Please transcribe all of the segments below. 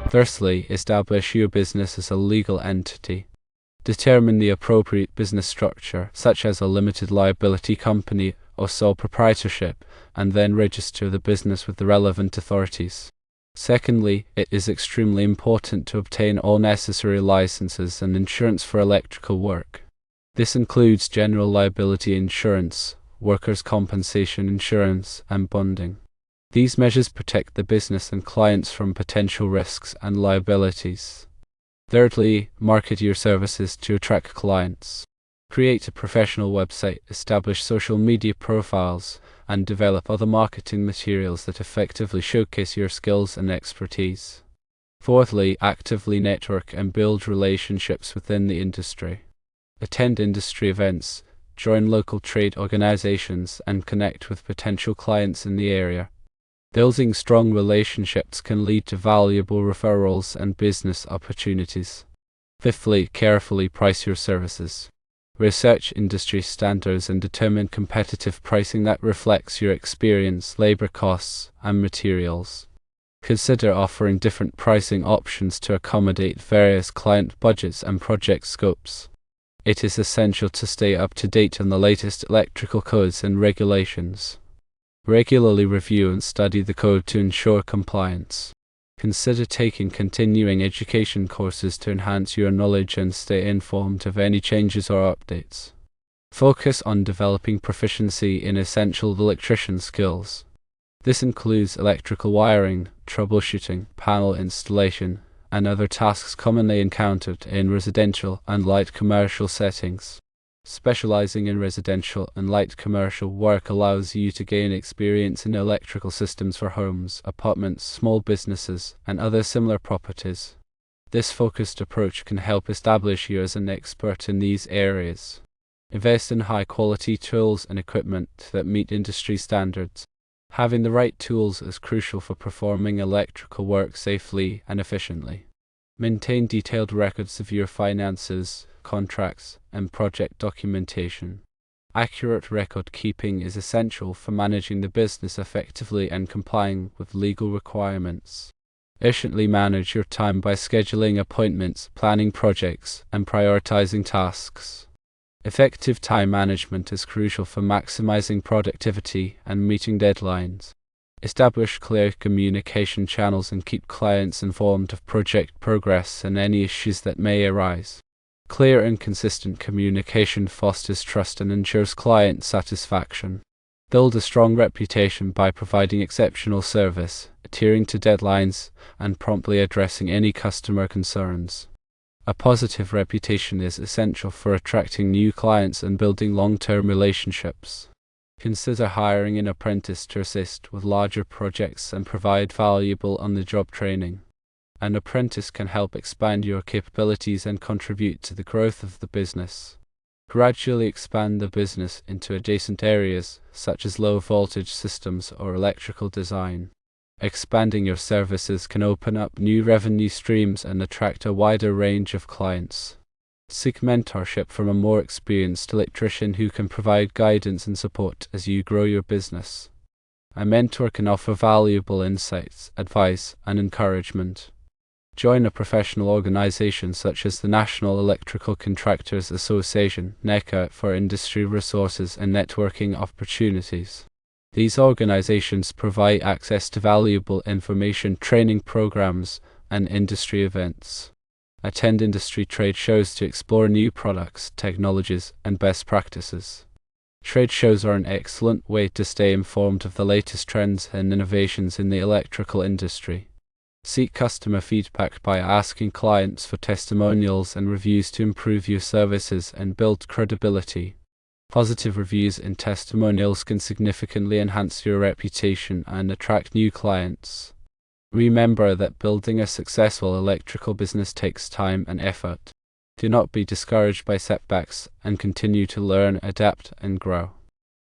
Firstly, establish your business as a legal entity. Determine the appropriate business structure, such as a limited liability company or sole proprietorship, and then register the business with the relevant authorities. Secondly, it is extremely important to obtain all necessary licenses and insurance for electrical work. This includes general liability insurance, workers' compensation insurance, and bonding. These measures protect the business and clients from potential risks and liabilities. Thirdly, market your services to attract clients. Create a professional website, establish social media profiles, and develop other marketing materials that effectively showcase your skills and expertise. Fourthly, actively network and build relationships within the industry. Attend industry events, join local trade organizations, and connect with potential clients in the area. Building strong relationships can lead to valuable referrals and business opportunities. Fifthly, carefully price your services. Research industry standards and determine competitive pricing that reflects your experience, labor costs, and materials. Consider offering different pricing options to accommodate various client budgets and project scopes. It is essential to stay up to date on the latest electrical codes and regulations. Regularly review and study the code to ensure compliance. Consider taking continuing education courses to enhance your knowledge and stay informed of any changes or updates. Focus on developing proficiency in essential electrician skills. This includes electrical wiring, troubleshooting, panel installation, and other tasks commonly encountered in residential and light commercial settings. Specializing in residential and light commercial work allows you to gain experience in electrical systems for homes, apartments, small businesses, and other similar properties. This focused approach can help establish you as an expert in these areas. Invest in high-quality tools and equipment that meet industry standards. Having the right tools is crucial for performing electrical work safely and efficiently. Maintain detailed records of your finances, contracts, and project documentation. Accurate record keeping is essential for managing the business effectively and complying with legal requirements. Efficiently manage your time by scheduling appointments, planning projects, and prioritizing tasks. Effective time management is crucial for maximizing productivity and meeting deadlines. Establish clear communication channels and keep clients informed of project progress and any issues that may arise. Clear and consistent communication fosters trust and ensures client satisfaction. Build a strong reputation by providing exceptional service, adhering to deadlines, and promptly addressing any customer concerns. A positive reputation is essential for attracting new clients and building long-term relationships. Consider hiring an apprentice to assist with larger projects and provide valuable on-the-job training. An apprentice can help expand your capabilities and contribute to the growth of the business. Gradually expand the business into adjacent areas, such as low-voltage systems or electrical design. Expanding your services can open up new revenue streams and attract a wider range of clients. Seek mentorship from a more experienced electrician who can provide guidance and support as you grow your business. A mentor can offer valuable insights, advice, and encouragement. Join a professional organization such as the National Electrical Contractors Association (NECA) for industry resources and networking opportunities. These organizations provide access to valuable information, training programs, and industry events. Attend industry trade shows to explore new products, technologies, and best practices. Trade shows are an excellent way to stay informed of the latest trends and innovations in the electrical industry. Seek customer feedback by asking clients for testimonials and reviews to improve your services and build credibility. Positive reviews and testimonials can significantly enhance your reputation and attract new clients. Remember that building a successful electrical business takes time and effort. Do not be discouraged by setbacks and continue to learn, adapt, and grow.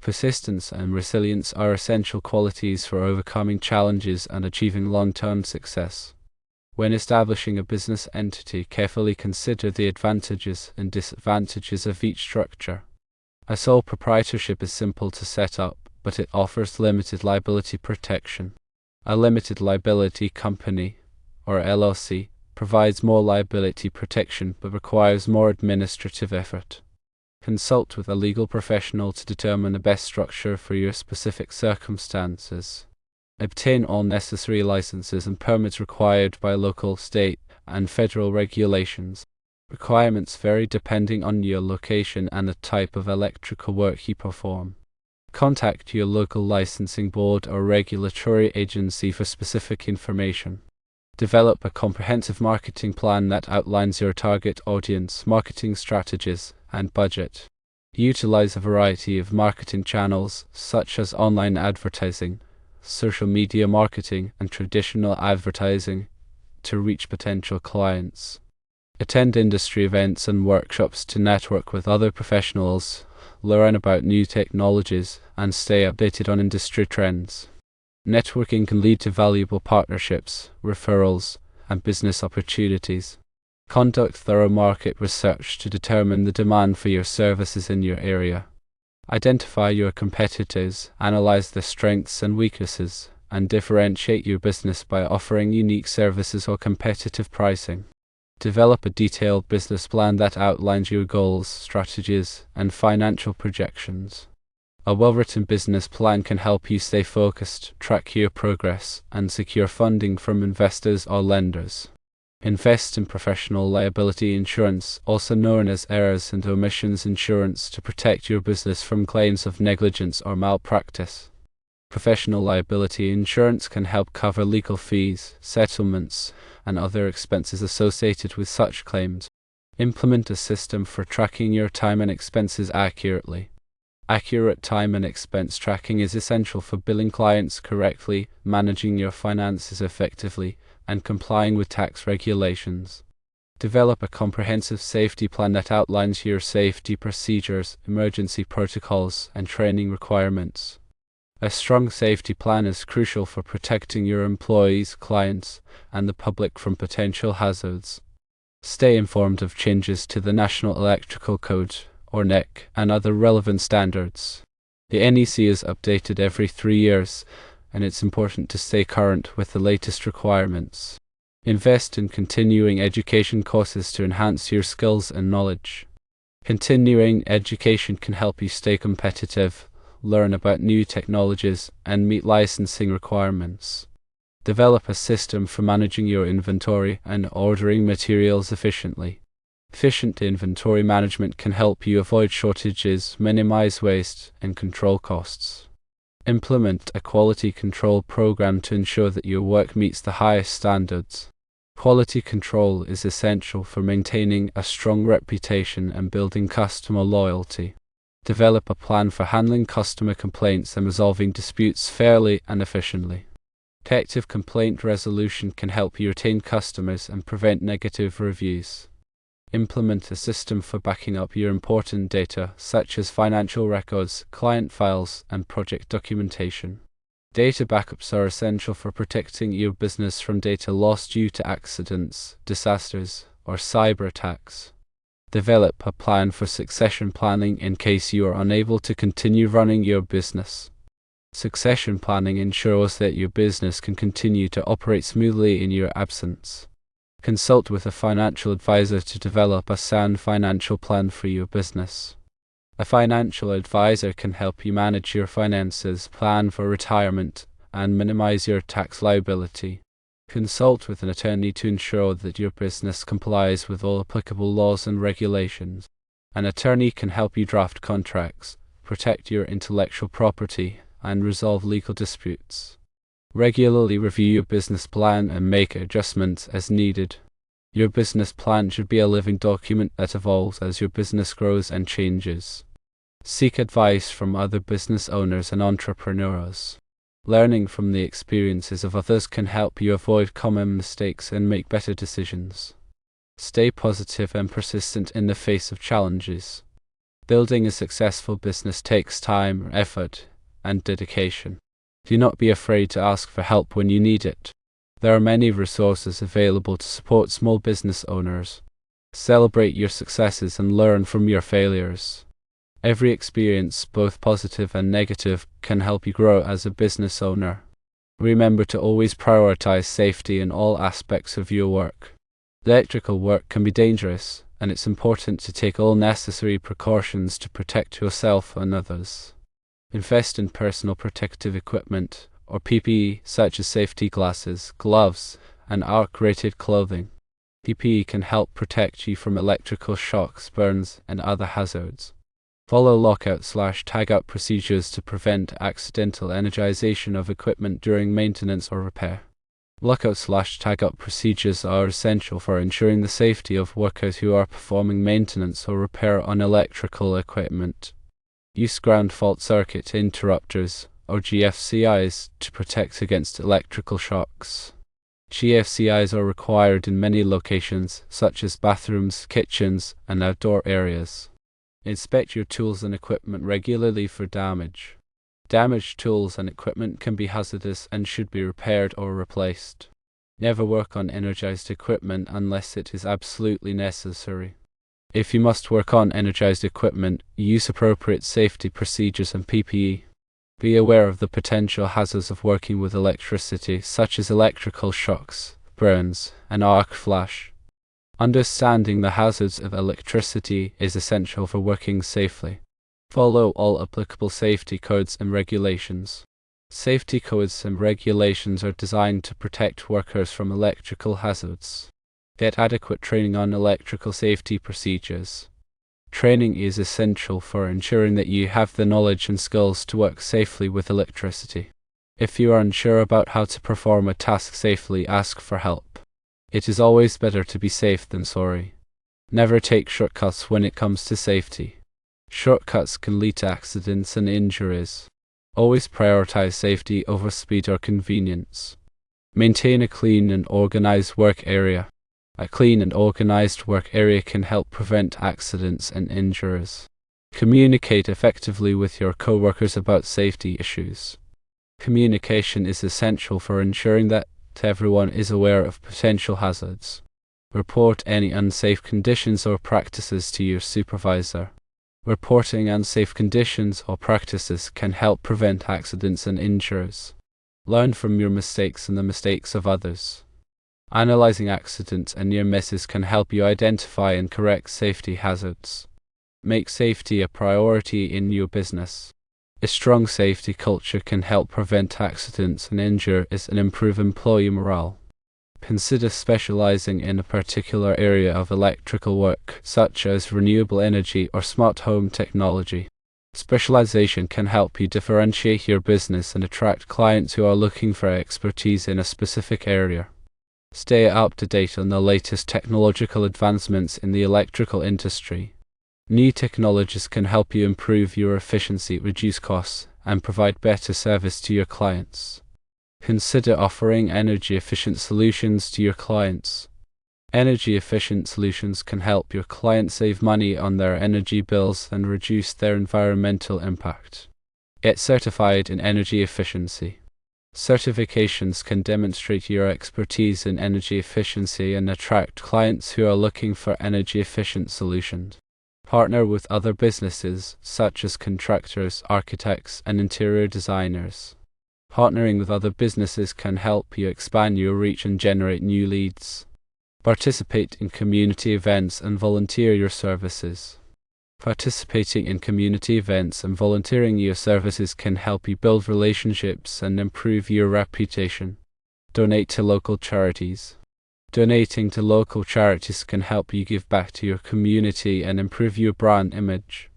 Persistence and resilience are essential qualities for overcoming challenges and achieving long-term success. When establishing a business entity, carefully consider the advantages and disadvantages of each structure. A sole proprietorship is simple to set up, but it offers limited liability protection. A limited liability company or LLC, provides more liability protection but requires more administrative effort. Consult with a legal professional to determine the best structure for your specific circumstances. Obtain all necessary licenses and permits required by local, state, and federal regulations. Requirements vary depending on your location and the type of electrical work you perform. Contact your local licensing board or regulatory agency for specific information. Develop a comprehensive marketing plan that outlines your target audience, marketing strategies, and budget. Utilize a variety of marketing channels, such as online advertising, social media marketing, and traditional advertising, to reach potential clients. Attend industry events and workshops to network with other professionals, learn about new technologies, and stay updated on industry trends. Networking can lead to valuable partnerships, referrals, and business opportunities. Conduct thorough market research to determine the demand for your services in your area. Identify your competitors, analyze their strengths and weaknesses, and differentiate your business by offering unique services or competitive pricing. Develop a detailed business plan that outlines your goals, strategies, and financial projections. A well-written business plan can help you stay focused, track your progress, and secure funding from investors or lenders. Invest in professional liability insurance, also known as errors and omissions insurance, to protect your business from claims of negligence or malpractice. Professional liability insurance can help cover legal fees, settlements, and other expenses associated with such claims. Implement a system for tracking your time and expenses accurately. Accurate time and expense tracking is essential for billing clients correctly, managing your finances effectively, and complying with tax regulations. Develop a comprehensive safety plan that outlines your safety procedures, emergency protocols, and training requirements. A strong safety plan is crucial for protecting your employees, clients, and the public from potential hazards. Stay informed of changes to the National Electrical Code, or NEC, and other relevant standards. The NEC is updated every 3 years, and it's important to stay current with the latest requirements. Invest in continuing education courses to enhance your skills and knowledge. Continuing education can help you stay competitive, learn about new technologies, and meet licensing requirements. Develop a system for managing your inventory and ordering materials efficiently. Efficient inventory management can help you avoid shortages, minimize waste, and control costs. Implement a quality control program to ensure that your work meets the highest standards. Quality control is essential for maintaining a strong reputation and building customer loyalty. Develop a plan for handling customer complaints and resolving disputes fairly and efficiently. Effective complaint resolution can help you retain customers and prevent negative reviews. Implement a system for backing up your important data, such as financial records, client files, and project documentation. Data backups are essential for protecting your business from data loss due to accidents, disasters, or cyber attacks. Develop a plan for succession planning in case you are unable to continue running your business. Succession planning ensures that your business can continue to operate smoothly in your absence. Consult with a financial advisor to develop a sound financial plan for your business. A financial advisor can help you manage your finances, plan for retirement, and minimize your tax liability. Consult with an attorney to ensure that your business complies with all applicable laws and regulations. An attorney can help you draft contracts, protect your intellectual property, and resolve legal disputes. Regularly review your business plan and make adjustments as needed. Your business plan should be a living document that evolves as your business grows and changes. Seek advice from other business owners and entrepreneurs. Learning from the experiences of others can help you avoid common mistakes and make better decisions. Stay positive and persistent in the face of challenges. Building a successful business takes time, effort, and dedication. Do not be afraid to ask for help when you need it. There are many resources available to support small business owners. Celebrate your successes and learn from your failures. Every experience, both positive and negative, can help you grow as a business owner. Remember to always prioritize safety in all aspects of your work. Electrical work can be dangerous, and it's important to take all necessary precautions to protect yourself and others. Invest in personal protective equipment, or PPE, such as safety glasses, gloves, and arc-rated clothing. PPE can help protect you from electrical shocks, burns, and other hazards. Follow lockout/tagout procedures to prevent accidental energization of equipment during maintenance or repair. Lockout/tagout procedures are essential for ensuring the safety of workers who are performing maintenance or repair on electrical equipment. Use ground fault circuit interrupters, or GFCIs, to protect against electrical shocks. GFCIs are required in many locations, such as bathrooms, kitchens, and outdoor areas. Inspect your tools and equipment regularly for damage. Damaged tools and equipment can be hazardous and should be repaired or replaced. Never work on energized equipment unless it is absolutely necessary. If you must work on energized equipment, use appropriate safety procedures and PPE. Be aware of the potential hazards of working with electricity, such as electrical shocks, burns, and arc flash. Understanding the hazards of electricity is essential for working safely. Follow all applicable safety codes and regulations. Safety codes and regulations are designed to protect workers from electrical hazards. Get adequate training on electrical safety procedures. Training is essential for ensuring that you have the knowledge and skills to work safely with electricity. If you are unsure about how to perform a task safely, ask for help. It is always better to be safe than sorry. Never take shortcuts when it comes to safety. Shortcuts can lead to accidents and injuries. Always prioritize safety over speed or convenience. Maintain a clean and organized work area. A clean and organized work area can help prevent accidents and injuries. Communicate effectively with your coworkers about safety issues. Communication is essential for ensuring that everyone is aware of potential hazards. Report any unsafe conditions or practices to your supervisor. Reporting unsafe conditions or practices can help prevent accidents and injuries. Learn from your mistakes and the mistakes of others. Analyzing accidents and near misses can help you identify and correct safety hazards. Make safety a priority in your business. A strong safety culture can help prevent accidents and injuries and improve employee morale. Consider specializing in a particular area of electrical work, such as renewable energy or smart home technology. Specialization can help you differentiate your business and attract clients who are looking for expertise in a specific area. Stay up to date on the latest technological advancements in the electrical industry. New technologies can help you improve your efficiency, reduce costs, and provide better service to your clients. Consider offering energy-efficient solutions to your clients. Energy-efficient solutions can help your clients save money on their energy bills and reduce their environmental impact. Get certified in energy efficiency. Certifications can demonstrate your expertise in energy efficiency and attract clients who are looking for energy-efficient solutions. Partner with other businesses, such as contractors, architects, and interior designers. Partnering with other businesses can help you expand your reach and generate new leads. Participate in community events and volunteer your services. Participating in community events and volunteering your services can help you build relationships and improve your reputation. Donate to local charities. Donating to local charities can help you give back to your community and improve your brand image.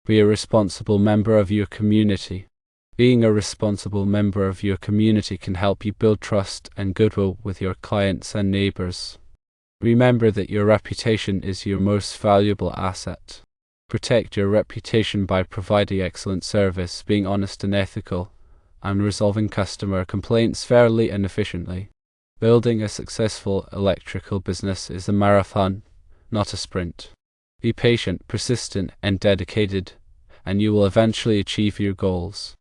Be a responsible member of your community. Being a responsible member of your community can help you build trust and goodwill with your clients and neighbors. Remember that your reputation is your most valuable asset. Protect your reputation by providing excellent service, being honest and ethical, and resolving customer complaints fairly and efficiently. Building a successful electrical business is a marathon, not a sprint. Be patient, persistent, and dedicated, and you will eventually achieve your goals.